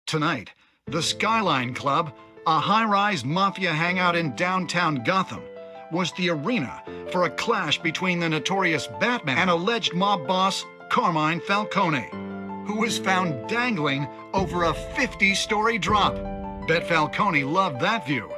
Tonight, the Skyline Club, a high-rise mafia hangout in downtown Gotham, was the arena for a clash between the notorious Batman and alleged mob boss Carmine Falcone, who was found dangling over a 50-story drop. Bet Falcone loved that view.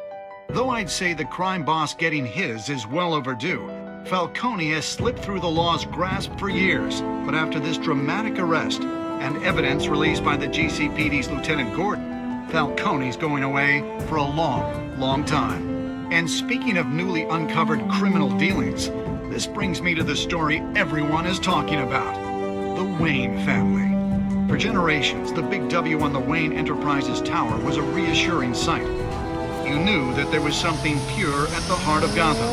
Though I'd say the crime boss getting his is well overdue, Falcone has slipped through the law's grasp for years. But after this dramatic arrest and evidence released by the GCPD's Lieutenant Gordon, Falcone's going away for a long, long time. And speaking of newly uncovered criminal dealings, this brings me to the story everyone is talking about: the Wayne family. For generations, the big W on the Wayne Enterprises Tower was a reassuring sight. You knew that there was something pure at the heart of Gotham,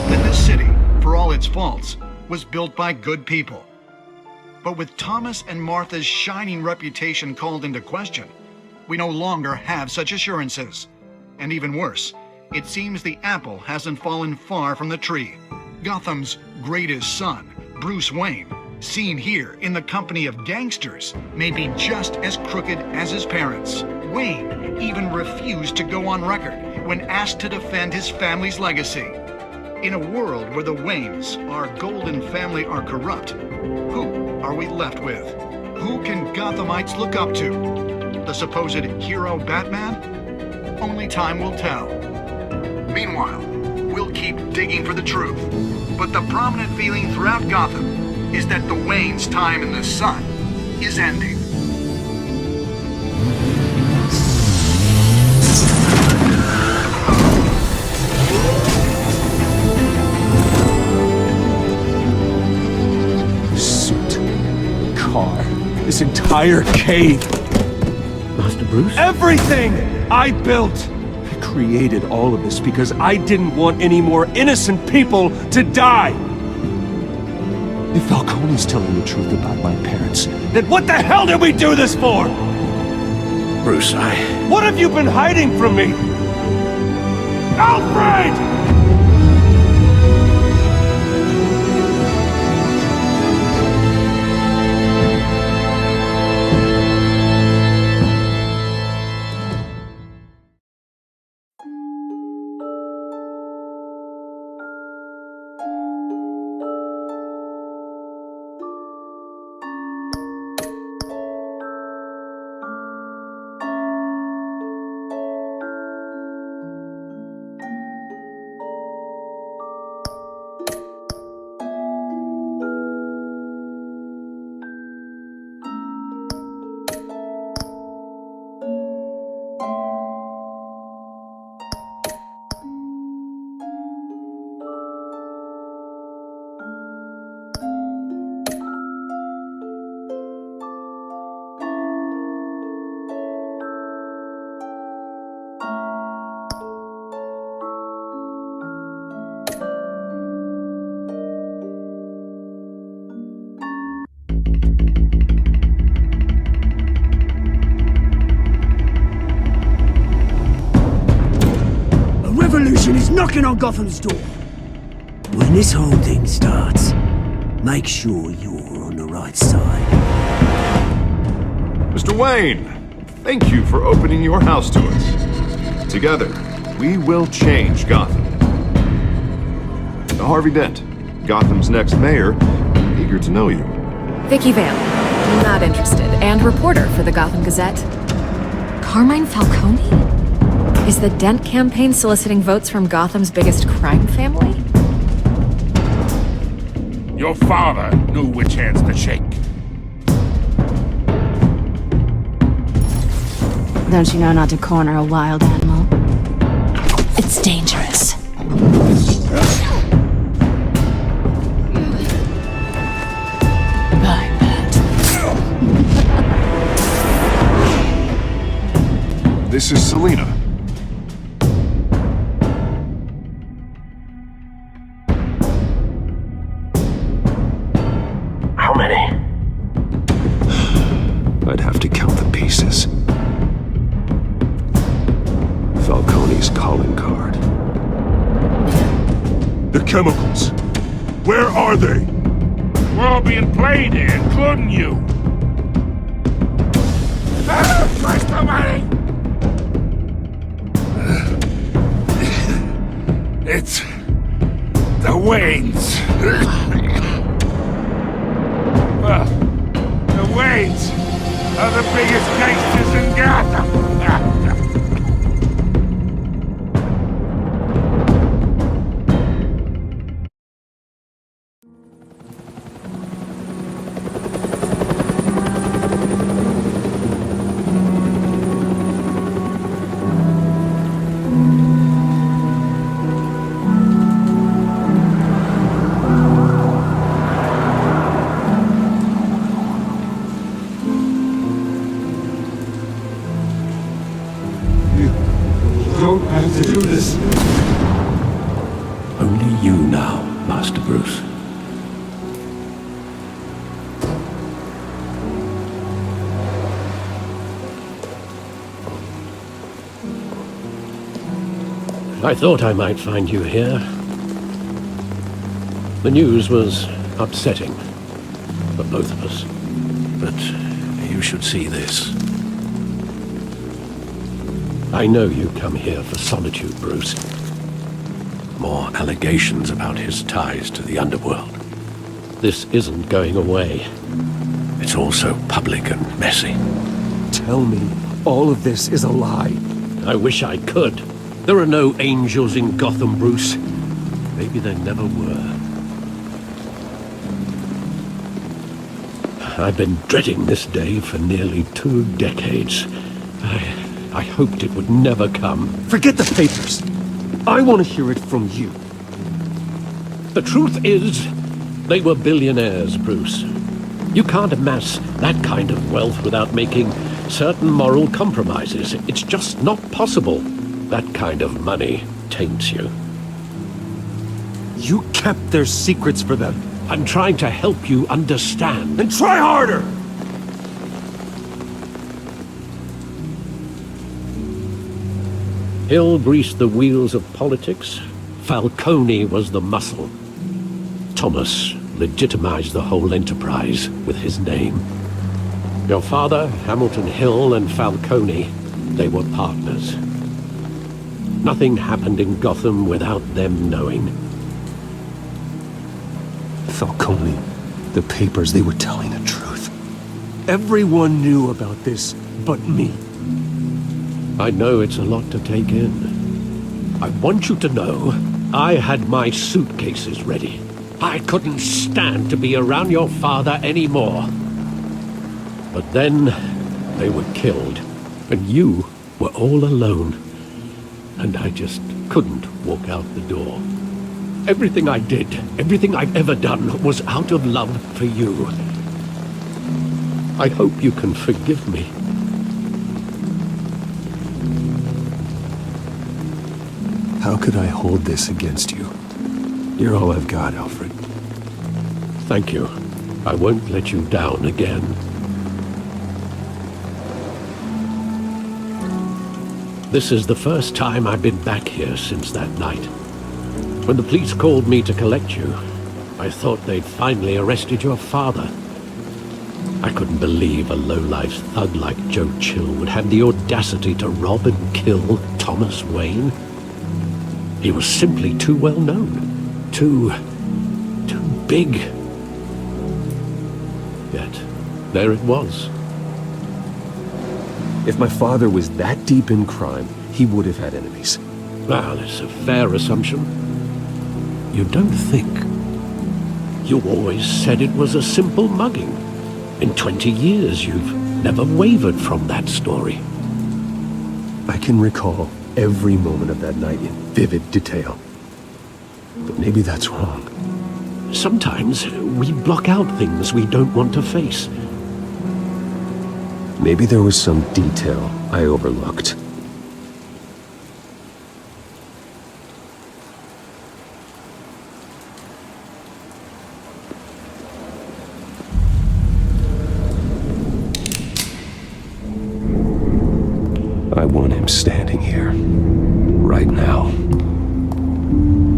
that this city, for all its faults, was built by good people. But with Thomas and Martha's shining reputation called into question, we no longer have such assurances. And even worse, it seems the apple hasn't fallen far from the tree. Gotham's greatest son, Bruce Wayne, seen here in the company of gangsters, may be just as crooked as his parents. Wayne even refused to go on record when asked to defend his family's legacy. In a world where the Waynes, our golden family, are corrupt, who are we left with? Who can Gothamites look up to? The supposed hero Batman? Only time will tell. Meanwhile, we'll keep digging for the truth. But the prominent feeling throughout Gotham is that the Waynes' time in the sun is ending. This entire cave. Master Bruce? Everything I built! I created all of this because I didn't want any more innocent people to die! If Falcone's telling the truth about my parents, then what the hell did we do this for? Bruce, What have you been hiding from me? Alfred! Revolution is knocking on Gotham's door. When this whole thing starts, make sure you're on the right side. Mr. Wayne, thank you for opening your house to us. Together, we will change Gotham. Harvey Dent, Gotham's next mayor, eager to know you. Vicky Vale, not interested, and reporter for the Gotham Gazette. Carmine Falcone? Is the Dent campaign soliciting votes from Gotham's biggest crime family? Your father knew which hands to shake. Don't you know not to corner a wild animal? It's dangerous. Bye, Bat. This is Selina. How many? I'd have to count the pieces. Falcone's calling card. The chemicals. Where are they? We're all being played here, including you. Christ almighty! don't have to do this. Only you now, Master Bruce. I thought I might find you here. The news was upsetting for both of us. But you should see this. I know you come here for solitude, Bruce. More allegations about his ties to the underworld. This isn't going away. It's also public and messy. Tell me all of this is a lie. I wish I could. There are no angels in Gotham, Bruce. Maybe there never were. I've been dreading this day for nearly 2 decades. I hoped it would never come. Forget the papers. I want to hear it from you. The truth is, they were billionaires, Bruce. You can't amass that kind of wealth without making certain moral compromises. It's just not possible. That kind of money taints you. You kept their secrets for them. I'm trying to help you understand. Then try harder! Hill greased the wheels of politics. Falcone was the muscle. Thomas legitimized the whole enterprise with his name. Your father, Hamilton Hill, and Falcone, they were partners. Nothing happened in Gotham without them knowing. Falcone, the papers, they were telling the truth. Everyone knew about this but me. I know it's a lot to take in. I want you to know, I had my suitcases ready. I couldn't stand to be around your father anymore. But then, they were killed, and you were all alone. And I just couldn't walk out the door. Everything I did, everything I've ever done, was out of love for you. I hope you can forgive me. How could I hold this against you? You're all I've got, Alfred. Thank you. I won't let you down again. This is the first time I've been back here since that night. When the police called me to collect you, I thought they'd finally arrested your father. I couldn't believe a low-life thug like Joe Chill would have the audacity to rob and kill Thomas Wayne. He was simply too well known. Too big. Yet, there it was. If my father was that deep in crime, he would have had enemies. Well, it's a fair assumption. You don't think? You always said it was a simple mugging. In 20 years, you've never wavered from that story. I can recall every moment of that night in vivid detail. But maybe that's wrong. Sometimes we block out things we don't want to face. Maybe there was some detail I overlooked. I want him standing here, right now.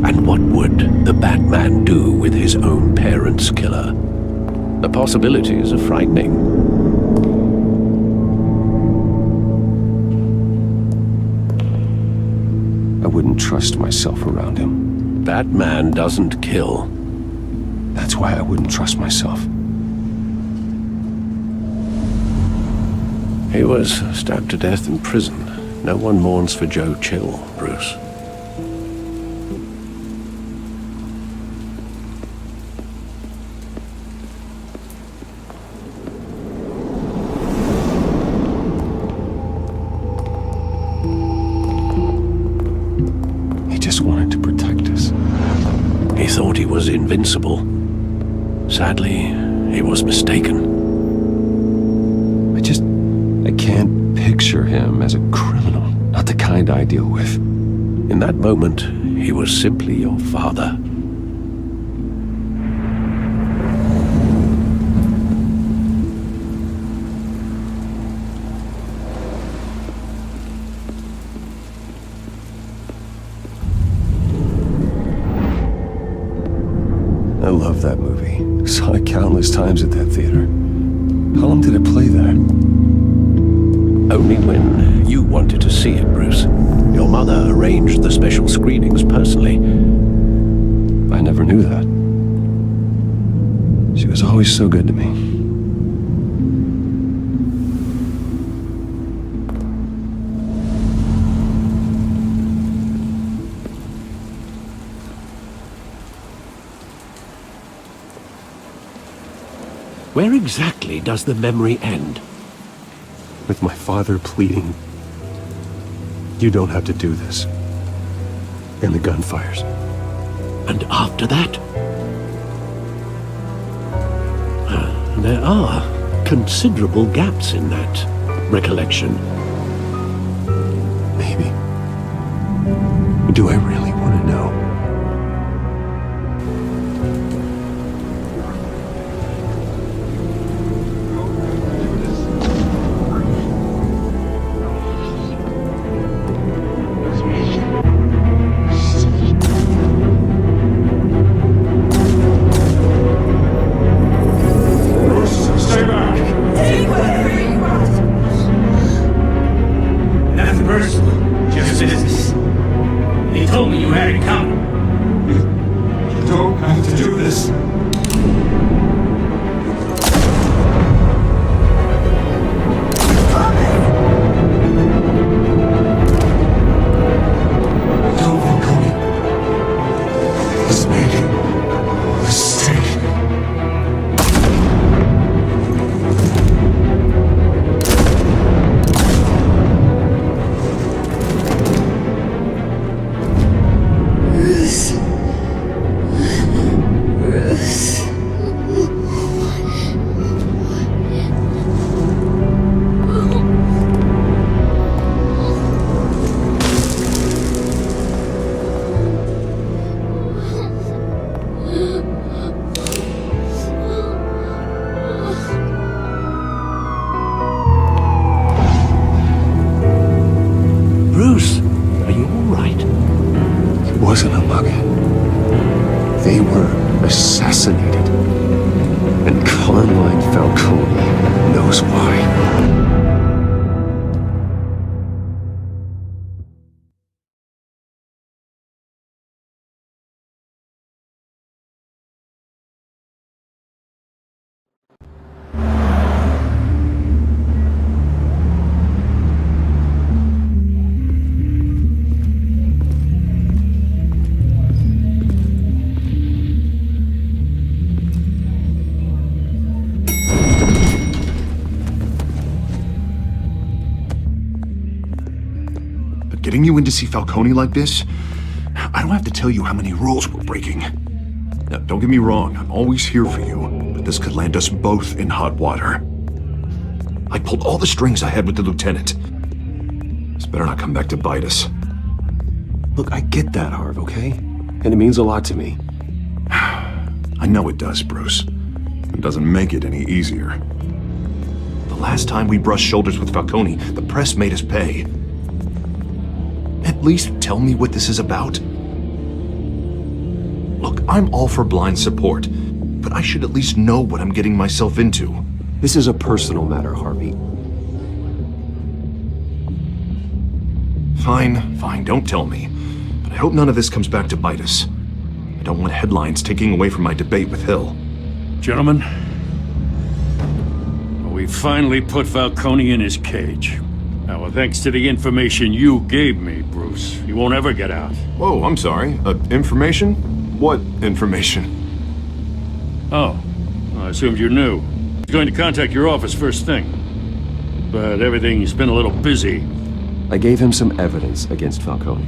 And what would the Batman do with his own parents' killer? The possibilities are frightening. I wouldn't trust myself around him. Batman doesn't kill. That's why I wouldn't trust myself. He was stabbed to death in prison. No one mourns for Joe Chill, Bruce. He just wanted to protect us. He thought he was invincible. Sadly, he was mistaken. I can't picture him as a criminal. Not the kind I deal with. In that moment, he was simply your father. I love that movie. Saw it countless times at that theater. How long did it play there? Only when you wanted to see it, Bruce. Your mother arranged the special screenings personally. I never knew that. She was always so good to me. Where exactly does the memory end? With my father pleading, "You don't have to do this." And the gunfires. And after that? There are considerable gaps in that recollection. Maybe. Do I really want to know? Nothing personal, just business. They told me you had it coming. You don't have to do this. Don't walk on me. It's made a mistake. Bruce, are you all right? It wasn't a mug. They were assassinated. And Carmine Falcone knows why. Getting you in to see Falcone like this? I don't have to tell you how many rules we're breaking. Now, don't get me wrong, I'm always here for you, but this could land us both in hot water. I pulled all the strings I had with the lieutenant. This better not come back to bite us. Look, I get that, Harv, okay? And it means a lot to me. I know it does, Bruce. It doesn't make it any easier. The last time we brushed shoulders with Falcone, the press made us pay. At least tell me what this is about. Look, I'm all for blind support, but I should at least know what I'm getting myself into. This is a personal matter, Harvey. Fine, don't tell me. But I hope none of this comes back to bite us. I don't want headlines taking away from my debate with Hill. Gentlemen, we finally put Falcone in his cage. Now, well, thanks to the information you gave me, Bruce, he won't ever get out. Whoa, I'm sorry. Information? What information? Oh, I assumed you knew. He's going to contact your office first thing. But everything's been a little busy. I gave him some evidence against Falcone.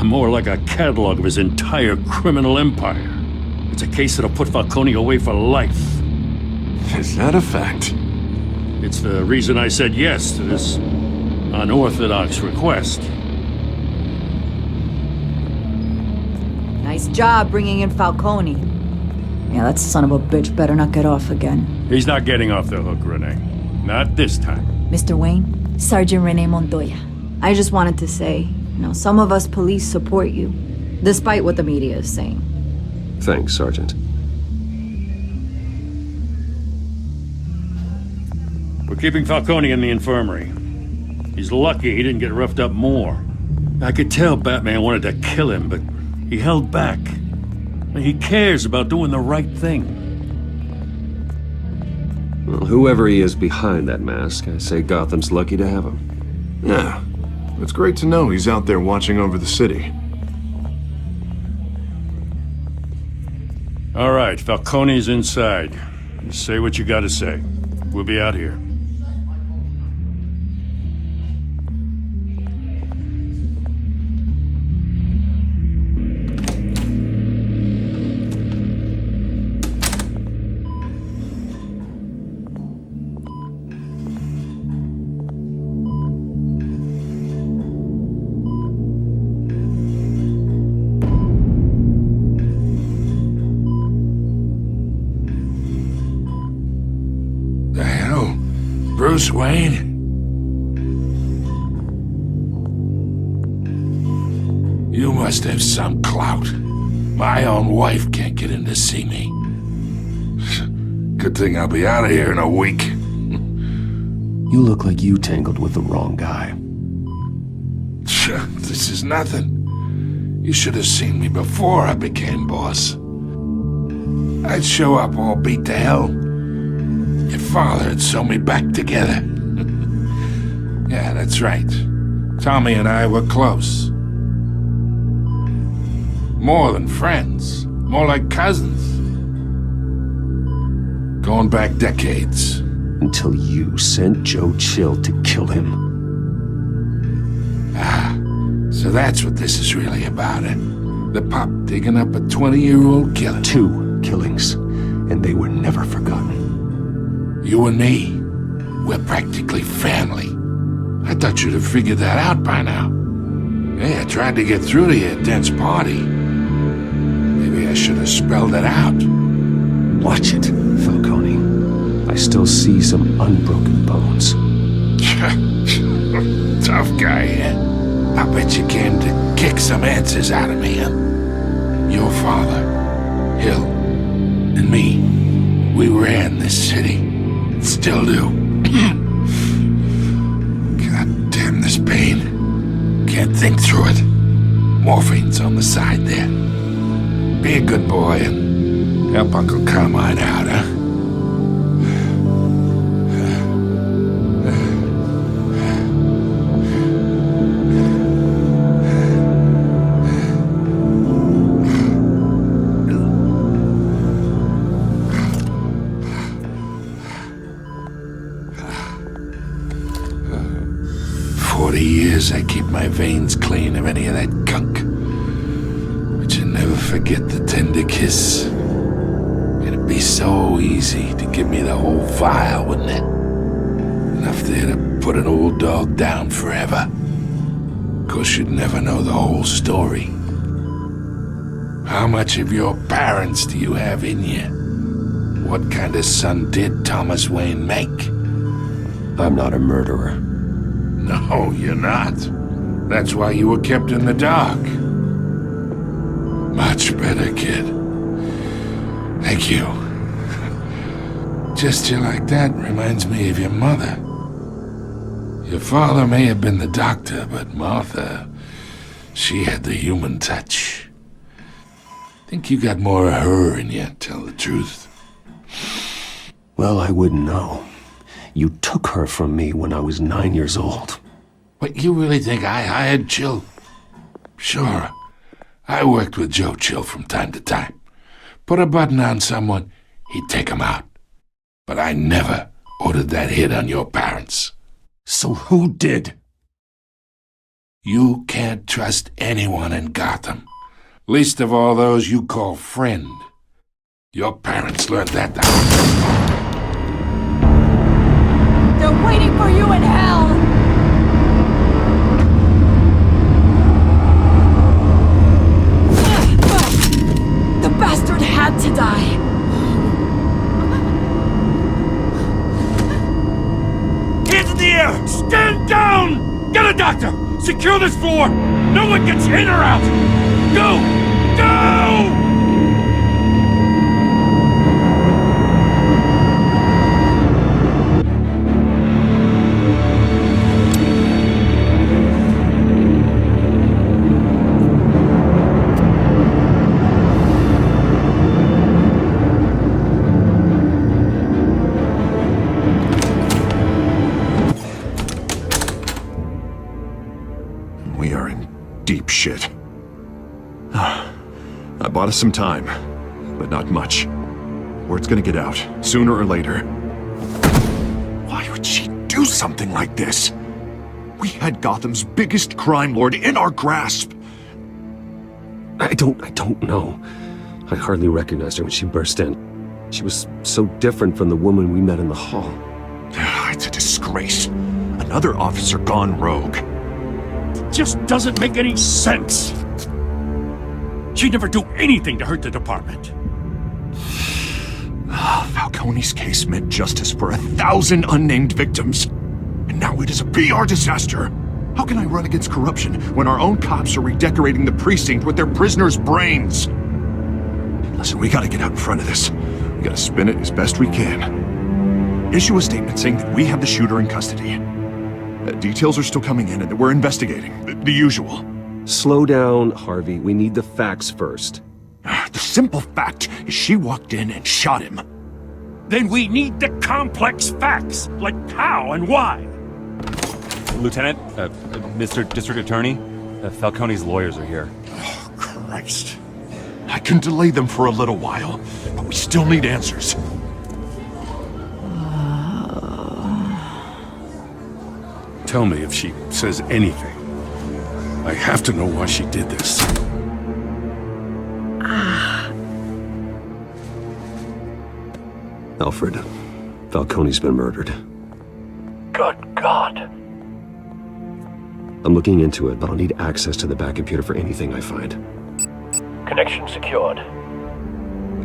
More like a catalog of his entire criminal empire. It's a case that'll put Falcone away for life. Is that a fact? It's the reason I said yes to this unorthodox request. nice job bringing in Falcone. Yeah, that son of a bitch better not get off again. He's not getting off the hook, Renee. Not this time. Mr. Wayne, Sergeant Rene Montoya. I just wanted to say, some of us police support you, despite what the media is saying. Thanks, Sergeant. We're keeping Falcone in the infirmary. He's lucky he didn't get roughed up more. I could tell Batman wanted to kill him, but he held back. He cares about doing the right thing. Well, whoever he is behind that mask, I say Gotham's lucky to have him. Yeah, it's great to know he's out there watching over the city. All right, Falcone's inside. Say what you gotta say. We'll be out here. Bruce Wayne? You must have some clout. My own wife can't get in to see me. Good thing I'll be out of here in a week. You look like you tangled with the wrong guy. This is nothing. You should have seen me before I became boss. I'd show up all beat to hell. Your father had sewn me back together. Yeah, that's right. Tommy and I were close. More than friends. More like cousins. Going back decades. Until you sent Joe Chill to kill him. Ah, so that's what this is really about, eh? The pup digging up a 20-year-old killer. 2 killings, and they were never forgotten. You and me, we're practically family. I thought you'd have figured that out by now. Hey, I tried to get through to you at Dent's party. Maybe I should have spelled it out. Watch it, Falcone. I still see some unbroken bones. Tough guy, yeah? I bet you came to kick some answers out of me, huh? Your father, Hill, and me, we ran this city. Still do. God damn this pain. Can't think through it. Morphine's on the side there. Be a good boy and help Uncle Carmine out, huh? 40 years I keep my veins clean of any of that gunk. But you never forget the tender kiss. It'd be so easy to give me the whole vial, wouldn't it? Enough there to put an old dog down forever. Of course, you'd never know the whole story. How much of your parents do you have in you? What kind of son did Thomas Wayne make? I'm not a murderer. No, you're not. That's why you were kept in the dark. Much better, kid. Thank you. Gesture like that reminds me of your mother. Your father may have been the doctor, but Martha, she had the human touch. Think you got more of her in you, tell the truth. Well, I wouldn't know. You took her from me when I was 9 years old. What, you really think I hired Chill? Sure. I worked with Joe Chill from time to time. Put a button on someone, he'd take him out. But I never ordered that hit on your parents. So who did? You can't trust anyone in Gotham. Least of all those you call friend. Your parents learned that the They're waiting for you in hell! Doctor! Secure this floor! No one gets in or out! Go! Go! We are in deep shit. I bought us some time, but not much. Word's gonna get out, sooner or later. Why would she do something like this? We had Gotham's biggest crime lord in our grasp. I don't know. I hardly recognized her when she burst in. She was so different from the woman we met in the hall. It's a disgrace. Another officer gone rogue. Just doesn't make any sense. She'd never do anything to hurt the department. Falcone's case meant justice for 1,000 unnamed victims. And now it is a PR disaster. How can I run against corruption when our own cops are redecorating the precinct with their prisoners' brains? Listen, we gotta get out in front of this. We gotta spin it as best we can. Issue a statement saying that we have the shooter in custody. Details are still coming in and that we're investigating. The usual. Slow down, Harvey. We need the facts first. The simple fact is she walked in and shot him. Then we need the complex facts, like how and why. Lieutenant, Mr. District Attorney, Falcone's lawyers are here. Oh, Christ. I can delay them for a little while, but we still need answers. Tell me if she says anything. I have to know why she did this. Alfred, Falcone's been murdered. Good God. I'm looking into it, but I'll need access to the back computer for anything I find. Connection secured.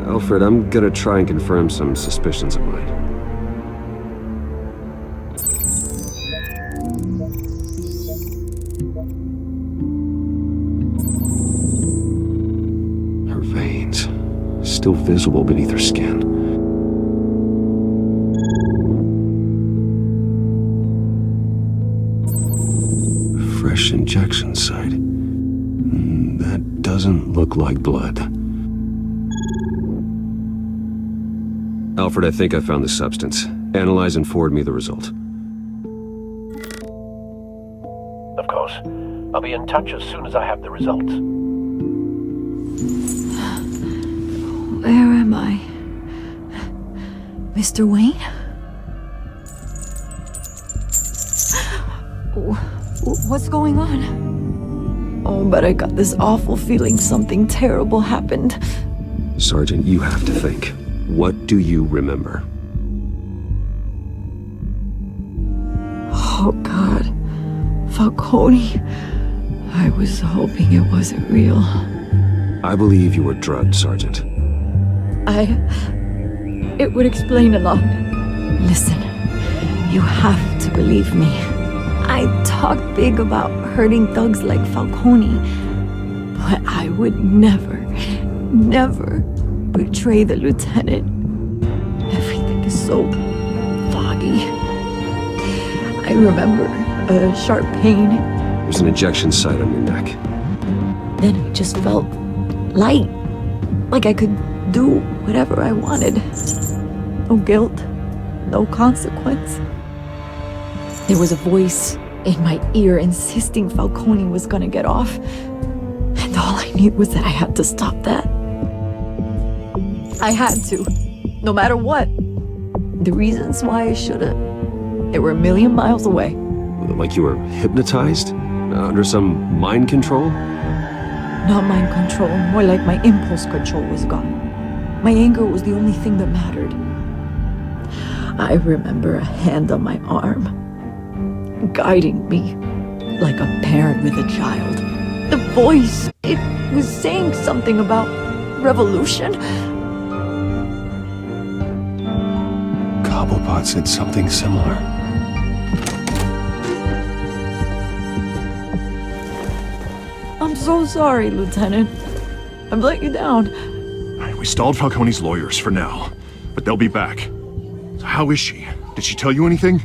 Alfred, I'm gonna try and confirm some suspicions of mine. Her veins, still visible beneath her skin. Fresh injection site. That doesn't look like blood. Alfred, I think I found the substance. Analyze and forward me the result. Of course. I'll be in touch as soon as I have the results. Where am I? Mr. Wayne? What's going on? Oh, but I got this awful feeling something terrible happened. Sergeant, you have to think. What do you remember? Oh, God. Falcone. I was hoping it wasn't real. I believe you were drugged, Sergeant. It would explain a lot. Listen, you have to believe me. I talk big about hurting thugs like Falcone, but I would never betray the lieutenant. Everything is so foggy. I remember a sharp pain. There's an injection site on your neck. Then it just felt light, like I could do whatever I wanted. No guilt, no consequence. There was a voice in my ear insisting Falcone was gonna get off. And all I knew was that I had to stop that. I had to, no matter what. The reasons why I should've, they were a million miles away. Like you were hypnotized? Under some mind control? Not mind control, more like my impulse control was gone. My anger was the only thing that mattered. I remember a hand on my arm, guiding me like a parent with a child. The voice, it was saying something about revolution. Cobblepot said something similar. I'm so sorry, Lieutenant. I've let you down. We stalled Falcone's lawyers for now, but they'll be back. So how is she? Did she tell you anything?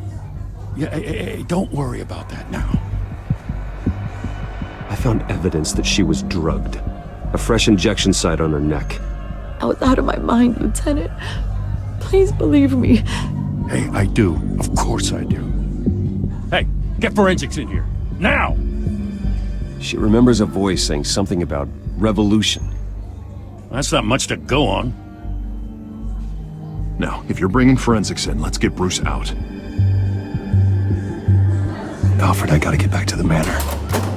Yeah, hey, don't worry about that now. I found evidence that she was drugged. A fresh injection site on her neck. I was out of my mind, Lieutenant. Please believe me. Hey, I do. Of course I do. Hey, get forensics in here. Now! She remembers a voice saying something about revolution. That's not much to go on. Now, if you're bringing forensics in, let's get Bruce out. Alfred, I gotta get back to the manor.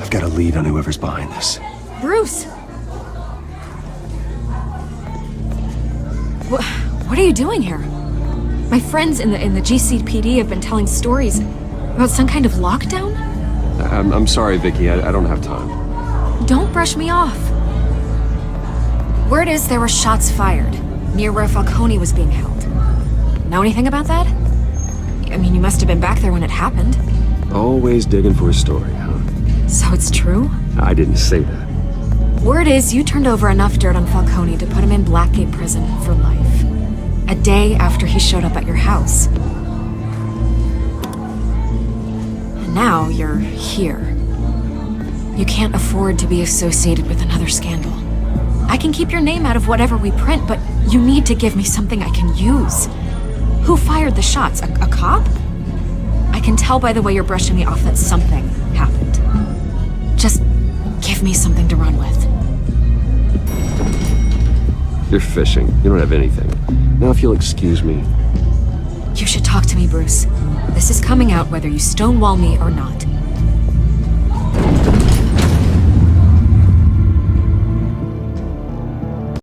I've got a lead on whoever's behind this. Bruce! What are you doing here? My friends in the GCPD have been telling stories about some kind of lockdown? I'm sorry, Vicky. I don't have time. Don't brush me off. Word is there were shots fired near where Falcone was being held. Know anything about that? I mean, you must have been back there when it happened. Always digging for a story, huh? So it's true? I didn't say that. Word is you turned over enough dirt on Falcone to put him in Blackgate Prison for life. A day after he showed up at your house. And now you're here. You can't afford to be associated with another scandal. I can keep your name out of whatever we print, but you need to give me something I can use. Who fired the shots? A cop? I can tell by the way you're brushing me off that something happened. Just give me something to run with. You're fishing. You don't have anything. Now if you'll excuse me. You should talk to me, Bruce. This is coming out whether you stonewall me or not.